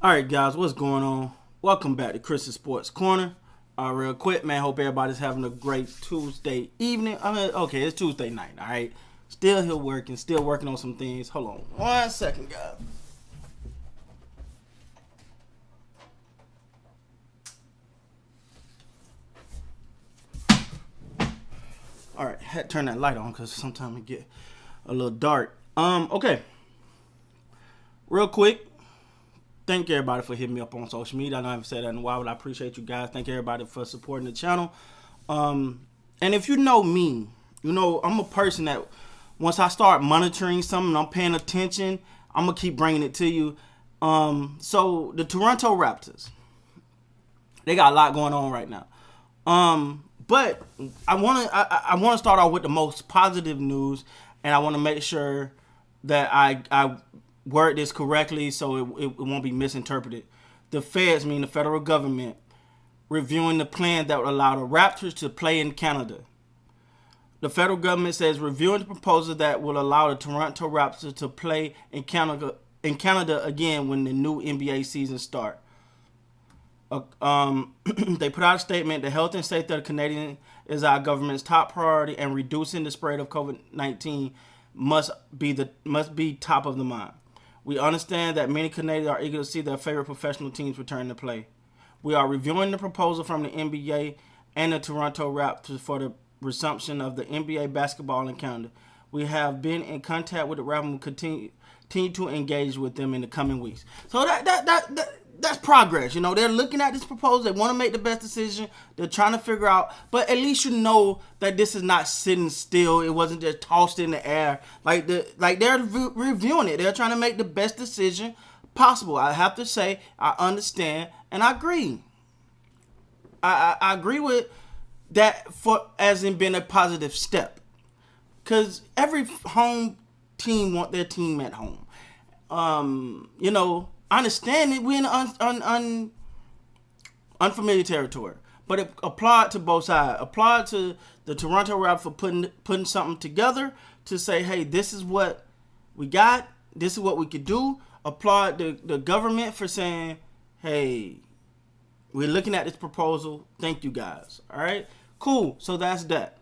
All right, guys, what's going on? Welcome back to Chris's Sports Corner. Real quick, man. Hope everybody's having a great Tuesday evening. Okay, it's Tuesday night. All right, still here working, still working on some things. Hold on, 1 second, guys. All right, had to turn that light on because sometimes it get a little dark. Okay, real quick. Thank everybody for hitting me up on social media. I know I haven't said that in a while, but I appreciate you guys. Thank everybody for supporting the channel. And if you know me, you know I'm a person that once I start monitoring something, I'm paying attention, I'm gonna keep bringing it to you. So the Toronto Raptors, they got a lot going on right now. But I wanna start off with the most positive news, and I want to make sure that I word this correctly so it won't be misinterpreted. The feds, meaning the federal government, reviewing the plan that would allow the Raptors to play in Canada. The federal government says reviewing the proposal that will allow the Toronto Raptors to play in Canada again when the new NBA season starts. They put out a statement: the health and safety of the Canadians is our government's top priority, and reducing the spread of COVID-19 must be top of the mind. We understand that many Canadians are eager to see their favorite professional teams return to play. We are reviewing the proposal from the NBA and the Toronto Raptors for the resumption of the NBA basketball in Canada. We have been in contact with the Raptors and will continue to engage with them in the coming weeks. So that's progress. You know, they're looking at this proposal. They want to make the best decision. They're trying to figure out, but at least you know that this is not sitting still. It wasn't just tossed in the air. Like they're reviewing it. They're trying to make the best decision possible. I have to say, I understand and I agree. I agree with that for as in being a positive step, because every home team want their team at home. You know, I understand it. We're in unfamiliar territory, but it applied to both sides. Applied to the Toronto Raptors for putting something together to say, hey, this is what we got. This is what we could do. Applaud the government for saying, hey, we're looking at this proposal. Thank you guys. All right, cool. So that's that.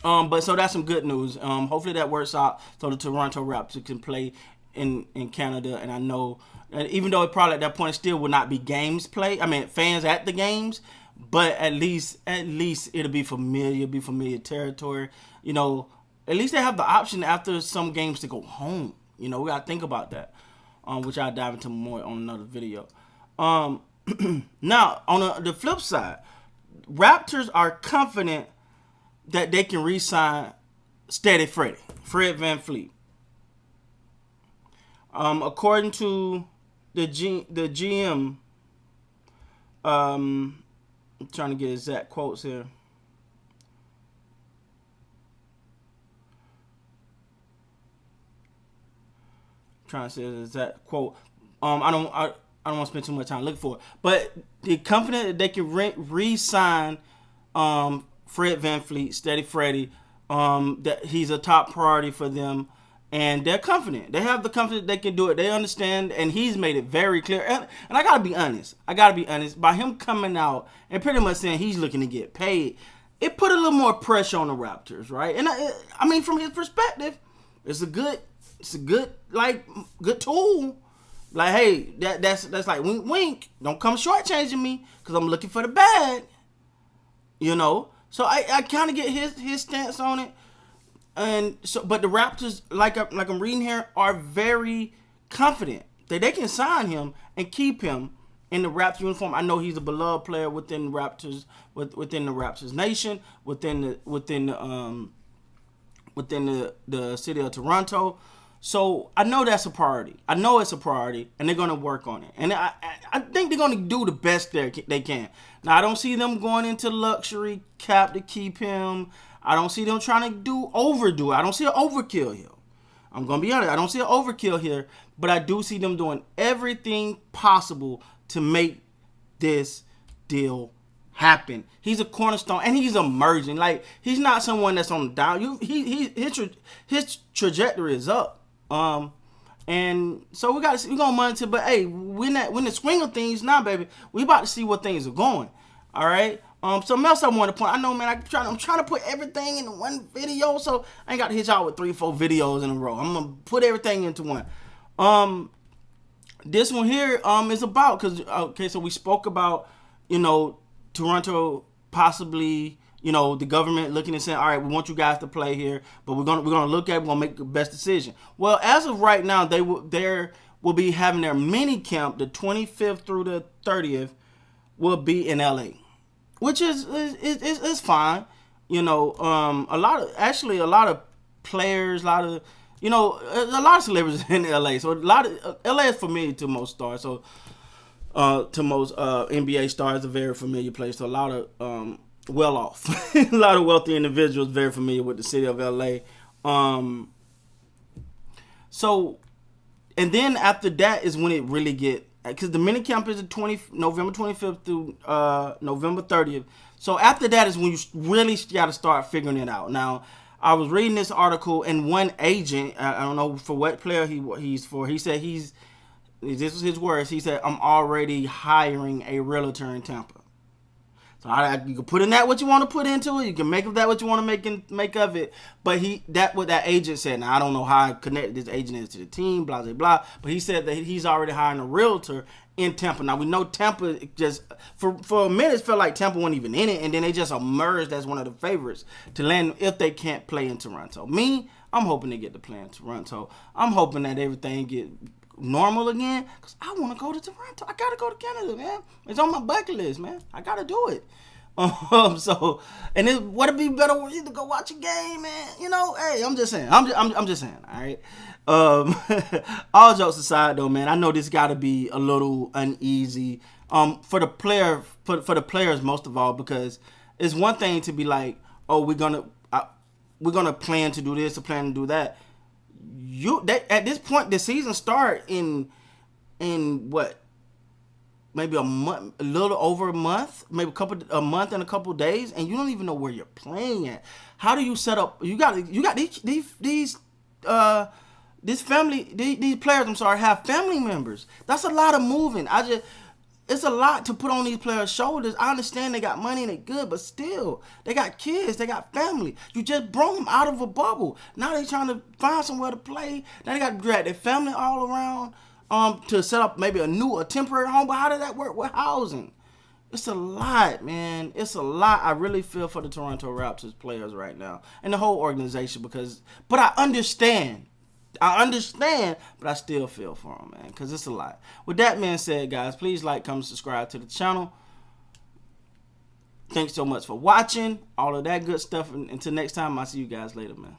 But so that's some good news. Hopefully that works out so the Toronto Raptors can play in Canada. And I know, even though it probably at that point still will not be games played. I mean, fans at the games, but at least it'll be familiar territory. You know, at least they have the option after some games to go home. You know, we gotta think about that. Which I'll dive into more on another video. Now, on the flip side, Raptors are confident that they can re-sign Steady Fred Vanvleet. According to the GM, I'm trying to get exact quotes here. Trying to say the exact quote. I don't want to spend too much time looking for it, but they're confident that they can re-sign Fred VanVleet, Steady Freddy. That he's a top priority for them, and they're confident. They have the confidence they can do it. They understand, and he's made it very clear. And I gotta be honest. By him coming out and pretty much saying he's looking to get paid, it put a little more pressure on the Raptors, right? And I mean, from his perspective, it's a good good tool. Like, hey, that's like wink wink. Don't come shortchanging me because I'm looking for the bag. You know. So I kind of get his stance on it. And so, but the Raptors, like I'm reading here, are very confident that they can sign him and keep him in the Raptors uniform. I know he's a beloved player within the Raptors, within the Raptors nation, within the city of Toronto. So I know that's a priority. I know it's a priority, and they're gonna work on it. And I think they're gonna do the best they can. Now I don't see them going into luxury cap to keep him. I don't see them trying to overdo it. I don't see an overkill here. I'm gonna be honest. I don't see an overkill here, but I do see them doing everything possible to make this deal happen. He's a cornerstone, and he's emerging. Like, he's not someone that's on the down. His trajectory is up. And so we're gonna monitor. But hey, when the swing of things now, baby, we about to see where things are going. All right. Something else I want to point. I know, man. I'm trying to put everything in one video, so I ain't got to hit y'all with 3-4 videos in a row. I'm gonna put everything into one. This one here is about, because okay, so we spoke about, Toronto possibly, the government looking and saying, all right, we want you guys to play here, but we're gonna look at it, we're gonna make the best decision. Well, as of right now, they will be having their mini camp the 25th through the 30th will be in LA, which is fine. A lot of players, a lot of celebrities in LA. So LA is familiar to most stars. So to most NBA stars, a very familiar place. So a lot of well off, a lot of wealthy individuals very familiar with the city of LA. So, and then after that is when it really get, because the mini camp is November 25th through November 30th. So after that is when you really got to start figuring it out. Now, I was reading this article, and one agent, I don't know for what player he's for, he said this was his words, he said, I'm already hiring a realtor in Tampa. So you can put in that what you want to put into it. You can make of that what you want to make of it. But what that agent said. Now I don't know how connected this agent is to the team, blah blah blah. But he said that he's already hiring a realtor in Tampa. Now we know Tampa just for a minute it felt like Tampa wasn't even in it, and then they just emerged as one of the favorites to land if they can't play in Toronto. I'm hoping they get to play in Toronto. I'm hoping that everything get normal again, because I want to go to Toronto. I gotta go to Canada, man. It's on my bucket list, man. I gotta do it. So, and would it be better for you to go watch a game, man? Hey, I'm just saying. I'm just saying. All right. All jokes aside, though, man, I know this gotta be a little uneasy. For the players most of all, because it's one thing to be like, oh, we're gonna plan to do this or plan to do that. At this point, the season start in what, maybe a month, a little over a month, maybe a month and a couple days, and you don't even know where you're playing at. How do you set up? You got these players. I'm sorry, have family members. That's a lot of moving. It's a lot to put on these players' shoulders. I understand they got money and they good, but still, they got kids, they got family. You just brought them out of a bubble. Now they trying to find somewhere to play. Now they got to drag their family all around to set up maybe a temporary home. But how does that work with housing? It's a lot, man. It's a lot. I really feel for the Toronto Raptors players right now and the whole organization but I understand. But I still feel for them, man, because it's a lot. With that being said, guys, please like, comment, subscribe to the channel. Thanks so much for watching. All of that good stuff. And until next time, I'll see you guys later, man.